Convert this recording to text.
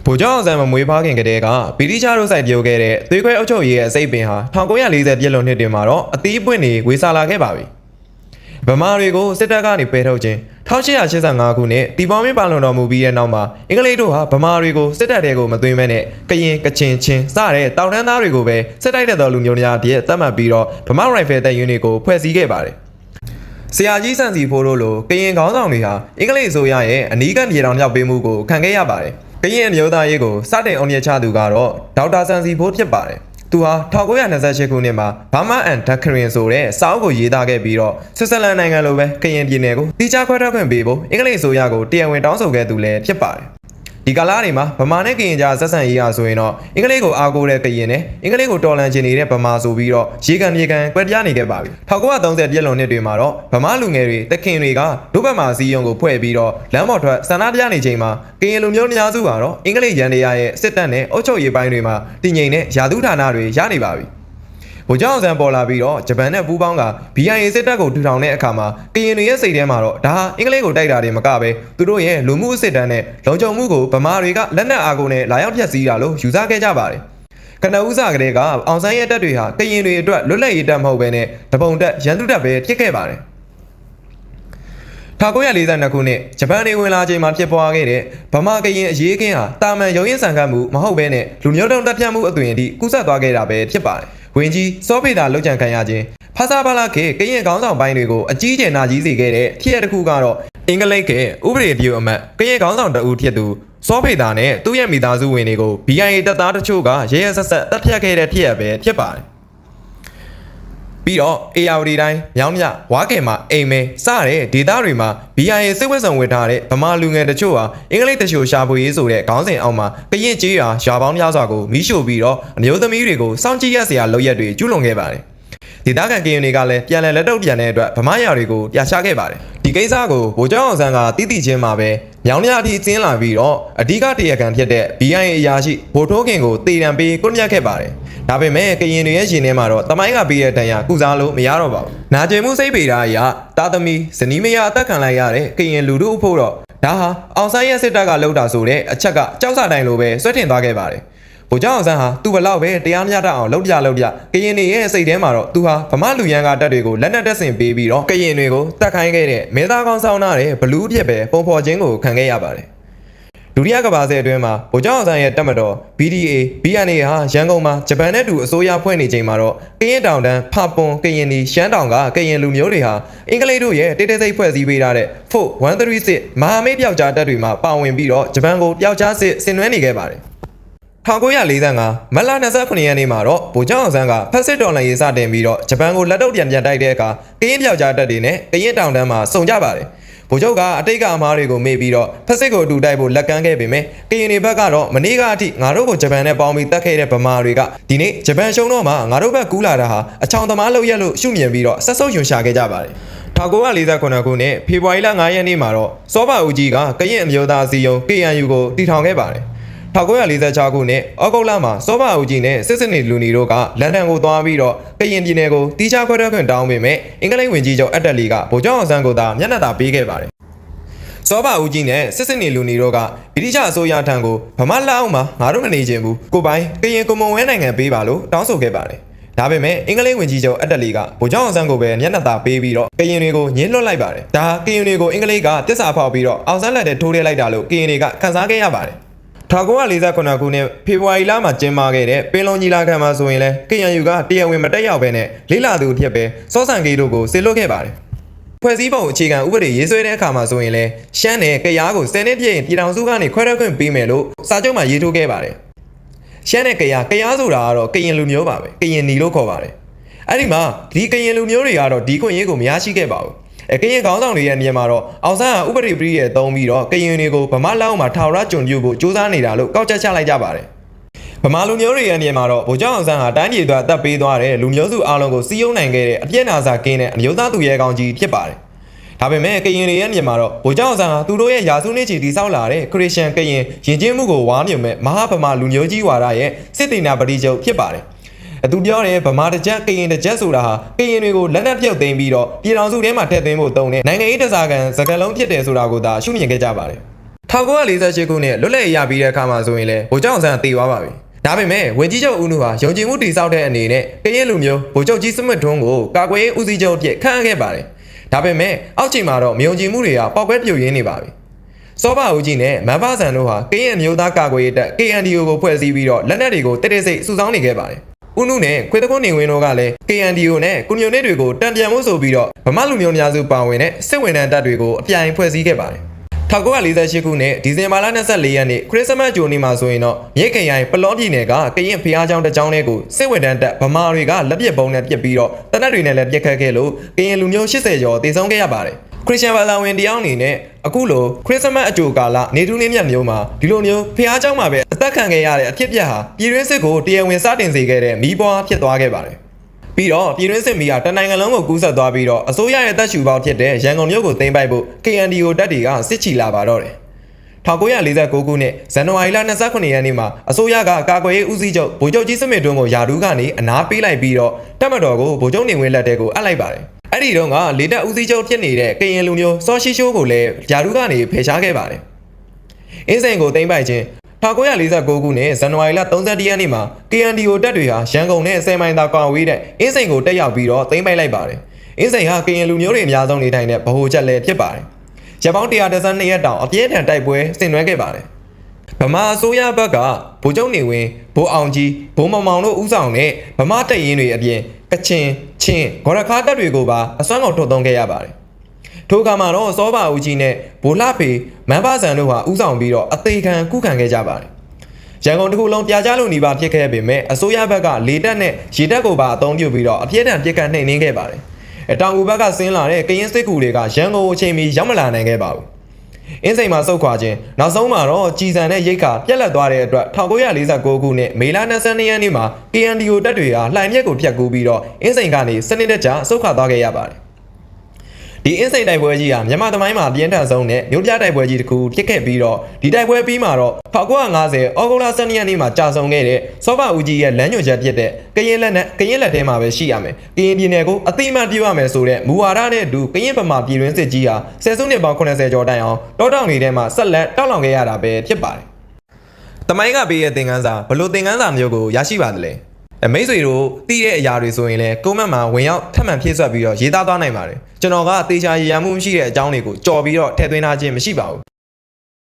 ဗိုလ်ချုပ်အောင်ဆန်းမမွေးဖွားခင်ကတည်းကဗြိတိရှတို့စိုက်ပျိုးခဲ့တဲ့သွေးခွဲအုပ်ချုပ်ရေးရဲ့အစိပ်ပင်ဟာ1940ပြည့်လွန်နှစ်တွင်မှာတော့အသီးပွင့်တွေဝေစာလာခဲ့ပါပြီ။ဗမာတွေကိုစစ်တပ်ကနေပယ်ထုတ်ခြင်း1885ခုနှစ်တီပေါင်းမြင့်ပါလွန်တော်မူပြီးတဲ့နောက်မှာအင်္ဂလိပ်တို့ဟာဗမာတွေကိုစစ်တပ်တွေကိုမသွင်းမဲနဲ့ကရင်ကချင်ချင်းစတဲ့တောင်တန်းသားတွေကိုပဲစစ်တိုက်တဲ့တော်လူမျိုးများတည်းသတ်မှတ်ပြီးတော့ဗမာရိုင်ဖယ်တပ်ယူနစ်ကိုဖွဲ့စည်းခဲ့ပါတယ်။ဆရာကြီးစံစီဖိုးတို့လိုကရင်ခေါင်းဆောင်တွေဟာအင်္ဂလိပ်အစိုးရရဲ့အနီးကပ်မြေတောင်မြောက်ပေးမှုကိုခံခဲ့ရပါတယ်။ကရင်အမျိုးသားရေးကိုစတင်အောင်မြင်ချသူကတော့ဒေါက်တာစံစီဖိုးဖြစ်ပါတယ်။သူဟာ1928ခုနှစ်မှာဘာမာအန်ဒက်ခရင်ဆိုတဲ့စာအုပ်ကိုရေးသားခဲ့ပြီးတော့ဆွစ်ဇာလန်နိုင်ငံလိုပဲကရင်ပြည်နယ်ကိုတိကျခွဲထွက်ခွင့်ပေးဖို့အင်္ဂလိပ်အစိုးရကိုတရားဝင်တောင်းဆိုခဲ့သူလည်းဖြစ်ပါတယ်။ဒီကာလတွေမှာဗမာနဲ့ကရင်ကြားဆက်ဆံရေးအားဆိုရင်တော့အင်္ဂလိပ်ကိုအားကိုးတဲ့ကရင်နဲ့အင်္ဂလိပ်ကိုတော်လှန်ချင်နေတဲ့ဗမာဆိုပြီးတော့ရေကန်မြေကန်ကွဲပြားနေခဲ့ပါပြီ1930ပြည့်လွန်နှစ်တွေမှာတော့ဗမာလူငယ်တွေတခင်တွေကဒုဗမာစီယုံကိုဖွဲ့ပြီးတော့လမ်းပေါ်ထွက်ဆန္ဒပြနေချိန်မှာကရင်လူမျိုးများစုကတော့အင်္ဂလိပ်ရန်တရားရဲ့စစ်တပ်နဲ့အုပ်ချုပ်ရေးပိုင်းတွေမှာတည်ငြိမ်တဲ့ယာတုဌာနတွေရနေပါပြီဗိုလ်ချုပ်အောင်ဆန်းပေါ်လာပြီးတော့ဂျပန်နဲ့ပူးပေါင်းက BIA စစ်တပ်ကိုထူထောင်တဲ့အခါမှာကရင်တွေရဲ့စိတ်ထဲမှာတော့ဒါဟာအင်္ဂလိပ်ကိုတိုက်တာတွေမကပဲသူတို့ရဲ့လူမှုအစစ်တမ်းနဲ့လုံခြုံမှုကိုဗမာတွေကလက်နက်အားကိုနဲ့လာရောက်ဖျက်ဆီးတာလို့ယူဆခဲ့ကြပါတယ်။ကနဦးစားကလေးကအောင်ဆန်းရဲ့တပ်တွေဟာကရင်တွေအတွက်လွတ်လပ်ရေးတပ်မဟုတ်ဘဲနဲ့တပုံတက်ရန်သူတပ်ပဲဖြစ်ခဲ့ပါတယ်။1942ခုနှစ်ဂျပန်တွေဝင်လာချိန်မှာဖြစ်ပွားခဲ့တဲ့ဗမာကရင်အရေးအခင်းဟာတာမန်ရုံရင်ဆန်ခတ်မှုမဟုတ်ဘဲနဲ့လူမျိုးတုံးတပ်ဖြတ်မှုအသွင်အထိကူးစက်သွားခဲ့တာပဲဖြစ်ပါတယ်။ဝင်ကြီးစောဖေတာလောက်ကြံခံရခြင်းဖာစာပါလာခေကရင်ခေါင်းဆောင်ပိုင်းတွေကိုအကြီးကျယ်နာကြီးစေခဲ့တဲ့ဖြစ်ရတစ်ခုကတော့အင်္ဂလိပ်ခေဥပဒေပြုအမတ်ကရင်ခေါင်းဆောင်တဦးဖြစ်သူစောဖေတာနဲ့သူ့ရဲ့မိသားစုဝင်တွေကို BIA တပ်သားတချို့ကရဲရဲဆက်ဆက်တပ်ဖြတ်ခဲ့တဲ့ဖြစ်ရပဲဖြစ်ပါတယ်ပြီးတော့ ARD တိုင်းမြောင်းမြဝါကယ်မှာအိမ်မဲစတဲ့ဒေသတွေမှာ BIA စစ်ဝတ်ဆောင်ဝတ်ထားတဲ့ဗမာလူငယ်တချို့ဟာအင်္ဂလိပ်တချို့ရှာဖွေရေးဆိုတဲ့ခေါင်းစဉ်အောက်မှာကရင်ကြေးရွာပေါင်းများစွာကိုမီးရှို့ပြီးတော့အမျိုးသမီးတွေကိုစောင့်ကြည့်ရစရာလုပ်ရက်တွေကျူးလွန်ခဲ့ပါတယ်ဒေသခံကရင်တွေကလည်းပြန်လည်လက်တော့ပြန်တဲ့အတွက်ဗမာရာတွေကိုပြရှာခဲ့ပါတယ်ဒီကိစ္စကိုဗိုလ်ချုပ်အောင်ဆန်းကတည်တည်ချင်းမှာပဲမြောင်းမြအထိကျင်းလာပြီးတော့အဓိကတရားခံဖြစ်တဲ့ BIA အရာရှိဗိုလ်ထိုးခင်ကိုတေတံပေးကွပ်မျက်ခဲ့ပါတယ်ဒါပေမဲ့ကရင်တွေရဲ့ရှင်ထဲမှာတော့တမိုင်းကပေးတဲ့တန်ရာကုစားလို့မရတော့ပါဘူး။နာကျင်မှုစိတ်ပေတာအရာတာသမီဇနီးမယားအသက်ခံလိုက်ရတဲ့ကရင်လူတို့အဖို့တော့ဒါဟာအောင်ဆန်းရဲ့စစ်တပ်ကလှုပ်တာဆိုတဲ့အချက်ကကြောက်စတိုင်လိုပဲဆွဲထင်သွားခဲ့ပါတယ်။ဗိုလ်ချုပ်အောင်ဆန်းဟာသူ့ဘလောက်ပဲတရားမျှတအောင်လှုပ်ပြကရင်တွေရဲ့စိတ်ထဲမှာတော့သူဟာဗမာလူရန်ကတပ်တွေကိုလက်နက်တက်ဆင်ပေးပြီးတော့ကရင်တွေကိုတတ်ခိုင်းခဲ့တဲ့မဲသားကောင်းဆောင်နာတဲ့ဘလူးပြက်ပဲပုံဖော်ခြင်းကိုခံခဲ့ရပါတယ်ဒုတိယကမ္ဘာစစ်အတွင်းမှာဗိုလ်ချုပ်အောင်ဆန်းရဲ့တပ်မတော် BDA BNA ဟာရန်ကုန်မှာဂျပန်နဲ့တူအစိုးရဖွဲ့နေချိန်မှာတော့ကရင်တောင်တန်းဖပွန်ကရင်နီရှမ်းတောင်ကကရင်လူမျိုးတွေဟာအင်္ဂလိပ်တို့ရဲ့တိတ်တိတ်ဆိတ်ဖွဲ့စည်းပေးထားတဲ့ Fort 136မဟာမိတ်ပျောက်ကြားတပ်တွေမှာပါဝင်ပြီးတော့ဂျပန်ကိုပျောက်ကြားစစ်ဆင်နွှဲနေခဲ့ပါတယ်1945မတ်လ29ရက်နေ့မှာတော့ဗိုလ်ချုပ်အောင်ဆန်းကဖက်စစ်တော်လှန်ရေးစတင်ပြီးတော့ဂျပန်ကိုလက်တော့ပြန်တိုက်တဲ့အခါကရင်ပျောက်ကြားတပ်တွေနဲ့ကရင်တောင်တန်းမှာစုံကြပါတယ်ဗိုလ်ချုပ်ကအတိတ်ကအမားတွေကိုမေ့ပြီးတော့ဖက်စစ်ကိုအတူတိုက်ဖို့လက်ကမ်းခဲ့ပေမဲ့ကရင်တွေဘက်ကတော့မနေ့ကအထိငါတို့ကိုဂျပန်နဲ့ပေါင်းပြီးတက်ခဲ့တဲ့ဗမာတွေကဒီနေ့ဂျပန်ရှုံးတော့မှငါတို့ဘက်ကူးလာတာဟာအချောင်သမားလုပ်ရက်လို့ရှုမြင်ပြီးတော့ဆက်ဆုပ်ယွန်ရှာခဲ့ကြပါတယ်1948ခုနှစ်ဖေဖော်ဝါရီလ9ရက်နေ့မှာတော့စောဘဦးကြီးကကရင်အမျိုးသားအစည်းအရုံး KNU ကိုတည်ထောင်ခဲ့ပါတယ်1946ခုနှစ်ဩဂုတ်လမှာစောဘဦးကြီးနဲ့စစ်စစ်နေလူနီတို့ကလန်ဒန်ကိုသွားပြီးတော့ကရင်ပြည်နယ်ကိုတီးခြားခွဲထွက်ခွင့်တောင်းပေမဲ့အင်္ဂလိပ်ဝင်ကြီးချုပ်အက်တက်လီကဗိုလ်ချုပ်အောင်ဆန်းကိုသာမျက်နှာသာပေးခဲ့ပါတယ်စောဘဦးကြီးနဲ့စစ်စစ်နေလူနီတို့ကဗြိတိရှအစိုးရထံကိုဗမာလက်အောက်မှာငါတို့မနေချင်ဘူးကိုပိုင်ကရင်ကွန်မွန်ဝဲနိုင်ငံပေးပါလို့တောင်းဆိုခဲ့ပါတယ်ဒါပေမဲ့အင်္ဂလိပ်ဝင်ကြီးချုပ်အက်တက်လီကဗိုလ်ချုပ်အောင်ဆန်းကိုပဲမျက်နှာသာပေးပြီးတော့ကရင်တွေကိုညှင်းလွတ်လိုက်ပါတယ်ဒါကရင်တွေကိုအင်္ဂလိပ်ကတစ္ဆာဖောက်ပြီးတော့အောင်ဆန်းလက်ထဲထိုးထည့်လိုက်တာလို့ကရင်တွေကခန်းစားခဲ့ရပါတယ်1948ခုနှစ်ဖေဖော်ဝါရီလမှာကျင်းပခဲ့တဲ့ပင်လုံညီလာခံမှာဆိုရင်လည်း KNU ကတရားဝင်မတက်ရောက်ဘဲနဲ့လေးလာသူအဖြစ်ပဲစောစံကေးတို့ကိုဆေလွတ်ခဲ့ပါတယ်။ဖွဲ့စည်းပုံအခြေခံဥပဒေရေးဆွဲတဲ့အခါမှာဆိုရင်လည်းရှမ်းနယ်ကရားကို10နှစ်ပြည့်ရင်ပြည်ထောင်စုကနေခွဲထွက်ခွင့်ပေးမယ်လို့စာချုပ်မှာရေးထိုးခဲ့ပါတယ်။ရှမ်းနယ်ကရားဆိုတာကတော့ကရင်လူမျိုးပါပဲ။ကရင်နီလို့ခေါ်ပါတယ်။အဲ့ဒီမှာဒီကရင်လူမျိုးတွေကတော့ဒီခွင့်ရေးကိုမရရှိခဲ့ပါဘူး။ကရင်ခေါင်းဆောင်တွေရဲ့နေရာမှာတော့အောင်ဆန်းကဥပဒေပြည့်ရဲ့သုံးပြီးတော့ကရင်တွေကိုဗမာလောက်မှာထာဝရကျွန်ပြုဖို့စူးစမ်းနေတာလို့ကောက်ချက်ချလိုက်ကြပါတယ်။ဗမာလူမျိုးတွေရဲ့နေရာမှာတော့ဗိုလ်ချုပ်အောင်ဆန်းဟာတိုင်းပြည်အတွက်အသက်ပေးသွားတဲ့လူမျိုးစုအားလုံးကိုစီးရုံးနိုင်ခဲ့တဲ့အပြည့်နာစာကင်းတဲ့အမျိုးသားသူရဲကောင်းကြီးဖြစ်ပါတယ်။ဒါပေမဲ့ကရင်တွေရဲ့နေရာမှာတော့ဗိုလ်ချုပ်အောင်ဆန်းဟာသူတို့ရဲ့ယာစုနှစ်ချီတည်ဆောက်လာတဲ့ခရစ်ယာန်ကရင်ယဉ်ကျေးမှုကိုဝါမြုံမဲ့မဟာဗမာလူမျိုးကြီးဝါဒရဲ့စစ်တေနာပတိချုပ်ဖြစ်ပါတယ်။သူပြောတဲ့ဗမာတကြက်ကရင်တကြက်ဆိုတာဟာကရင်တွေကိုလက်နက်ပြုတ်သိမ်းပြီးတော့ပြည်တော်စုထဲမှာထည့်သွင်းဖို့တုံးတဲ့နိုင်ငံရေးတစားကန်စကားလုံးဖြစ်တယ်ဆိုတာကိုသာရှုမြင်ခဲ့ကြပါတယ် 1948ခုနှစ်လွတ်လပ်ရေးရပြီးတဲ့အခါမှာဆိုရင်လည်းဗိုလ်ချုပ်အောင်ဆန်းတည်သွားပါပြီ။ဒါပေမဲ့ဝန်ကြီးချုပ်ဦးနုဟာယုံကြည်မှုတည်ဆောက်တဲ့အနေနဲ့ကရင်လူမျိုးဗိုလ်ချုပ်ကြီးစမစ်ထွန်းကိုကာကွယ်ရေးဦးစီးချုပ်အဖြစ်ခန့်အပ်ခဲ့ပါတယ်။ဒါပေမဲ့အောက်ခြေမှာတော့မယုံကြည်မှုတွေကပေါက်ကွဲပြိုရင်းနေပါပြီ။စောဘဦးကြီးနဲ့မန်ဖာဆန်တို့ဟာကရင်အမျိုးသားကာကွယ်ရေးတပ် KNDO ကိုဖွဲ့စည်းပြီးတော့လက်နက်တွေကိုတိတိစိတ်စုဆောင်းနေခဲ့ပါတယ်။ဦးနုနဲ့ခွေတကွန်းနေဝင်းတို့ကလည်း KNDO နဲ့ကွန်မြူနစ်တွေကိုတံပြန်မှုဆိုပြီးတော့ဗမာလူမျိုးများစုပါဝင်တဲ့စစ်ဝင်ထမ်းတပ်တွေကိုအပြိုင်ဖွဲ့စည်းခဲ့ပါတယ်1948ခုနှစ်ဒီဇင်ဘာလ24ရက်နေ့ခရစ်စမတ်ဂျိုနီမှာဆိုရင်တော့မြိတ်ခရိုင်ပလောပြည်နယ်ကကရင်ဖျားเจ้าတစ်เจ้าလေးကိုစစ်ဝင်တန်းတပ်ဗမာတွေကလက်ပစ်ပုံးနဲ့ပစ်ပြီးတော့တနက်တွေနဲ့လည်းပစ်ခတ်ခဲ့လို့ကရင်လူမျိုး80ကျော်တေဆုံးခဲ့ရပါတယ်ခရစ်ယာန်ဘာသာဝင်တယောက်အနေနဲ့အခုလိုခရစ်စမတ်အကြိုကာလနေထူးနေမြတ်မျိုးမှာဒီလိုမျိုးဖျားเจ้าမှာပဲအသက်ခံခဲ့ရတဲ့အဖြစ်ပြက်ဟာပြည်တွင်းစစ်ကိုတရားဝင်စတင်စေခဲ့တဲ့မီးပွားဖြစ်သွားခဲ့ပါတယ်ပြီးတော့ပြည်တွင်းစစ်မီးကတနိုင်ငံလုံးကိုကူးစက်သွားပြီးတော့အစိုးရရဲ့တပ်ရှူပေါင်းဖြစ်တဲ့ရန်ကုန်မြို့ကိုသိမ်းပိုက်ဖို့ KNDO တပ်တွေကစစ်ချီလာပါတော့တယ်1949ခုနှစ်ဇန်နဝါရီလ29ရက်နေ့မှာအစိုးရကကာကွယ်ရေးဦးစီးချုပ်ဗိုလ်ချုပ်ကြီးစမစ်တွန်းကိုယာဒူးကနေအနားပေးလိုက်ပြီးတော့တပ်မတော်ကိုဗိုလ်ချုပ်နေဝင်းလက်ထဲကိုအပ်လိုက်ပါတယ်အဲ့ဒီတော့ကလေတပ်ဦးစီးချုပ်ဖြစ်နေတဲ့ကရင်လူမျိုးစောရှိရှိုးကိုလည်းယာဒူးကနေဖယ်ရှားခဲ့ပါတယ်အင်းစိန်ကိုသိမ်းပိုက်ခြင်း1949ခုနှစ်ဇန်နဝါရီလ31ရက်နေ့မှာ KNDO တပ်တွေဟာရန်ကုန်နဲ့10မိုင်သာကွာဝေးတဲ့အင်းစိန်ကိုတက်ရောက်ပြီးတော့သိမ်းပိုက်လိုက်ပါတယ်။အင်းစိန်ဟာကရင်လူမျိုးတွေအများဆုံးနေထိုင်တဲ့ဗဟိုချက်လည်းဖြစ်ပါတယ်။ရပောင်း132ရက်တောင်အပြည့်အထန်တိုက်ပွဲဆင်နွှဲခဲ့ပါတယ်။ဗမာအစိုးရဘက်ကဗိုလ်ချုပ်နေဝင်းဗိုလ်အောင်ကြီးဗိုလ်မောင်တို့ဦးဆောင်တဲ့ဗမာတပ်ရင်းတွေအပြင်ကချင်ချင်းဂေါ်ရခါတပ်တွေကိုပါအစွမ်းကုန်ထုတ်သုံးခဲ့ရပါတယ်။ထိုကမှာတော့စောဘာဦးကြီးနဲ့ဗိုလ်လှဖေမန်ဖာဆန်တို့ဟာဦးဆောင်ပြီးတော့အသေးခံကုခံခဲ့ကြပါတယ်ရန်ကုန်တစ်ခုလုံးပြာကျလို့နေပါဖြစ်ခဲ့ပေမဲ့အစိုးရဘက်ကလေတပ်နဲ့ရေတပ်ကိုပါအသုံးပြုပြီးတော့အပြည့်အထန်ပြစ်ခတ်နှိမ်နင်းခဲ့ပါတယ်တောင်ကူဘက်ကဆင်းလာတဲ့ကရင်စစ်ကူတွေကရန်ကုန်အချိန်မီရောက်မလာနိုင်ခဲ့ပါဘူးအင်းစိန်မှာစုတ်ခွာခြင်းနောက်ဆုံးမှာတော့ကြည်စံတဲ့ရိတ်ခါပြက်လက်သွားတဲ့အတွက်1949ခုနှစ်မေလ22ရက်နေ့မှာ KNDO တပ်တွေကလှိုင်မြက်ကိုဖျက်ကူးပြီးတော့အင်းစိန်ကနေစနစ်တကျစုတ်ခွာသွားခဲ့ရပါတယ်ဒီအင်းစိန်တိုက်ပွဲကြီးဟာမြန်မာသမိုင်းမှာပြင်းထန်ဆုံးနဲ့မြို့ပြတိုက်ပွဲကြီးတစ်ခုဖြစ်ခဲ့ပြီးတော့ဒီတိုက်ပွဲပြီးမှာတော့1950ဩဂုတ်လ12ရက်နေ့မှာကြာဆုံးခဲ့တဲ့စောဘဦးကြီးရဲ့လမ်းညွှန်ချက်ဖြစ်တဲ့ကရင်လက်ထဲမှာပဲရှိရမယ်။ကရင်ပြည်နယ်ကိုအသိအမှတ်ပြုရမယ်ဆိုတဲ့မူဝါဒနဲ့အတူကရင်ဗမာပြည်တွင်းစစ်ကြီးဟာဆယ်စုနှစ်ပေါင်း80ကျော်တိုင်အောင်တောတောင်တွေထဲမှာဆက်လက်တောက်လောင်ခဲ့ရတာပဲဖြစ်ပါတယ်။တမိုင်းကပေးတဲ့သင်ခန်းစာဘလို့သင်ခန်းစာမျိုးကိုရရှိပါသလဲ။မိတ်ဆွေတို့သိတဲ့အရာတွေဆိုရင်လည်းကွန်မန့်မှာဝင်ရောက်ထပ်မံဖြည့်ဆွတ်ပြီးတော့ရေးသားသွားနိုင်ပါတယ်ကျွန်တော်ကသေချာရည်ရမှုမရှိတဲ့အကြောင်းတွေကိုကြော်ပြီးတော့ထည့်သွင်းထားခြင်းမရှိပါဘူး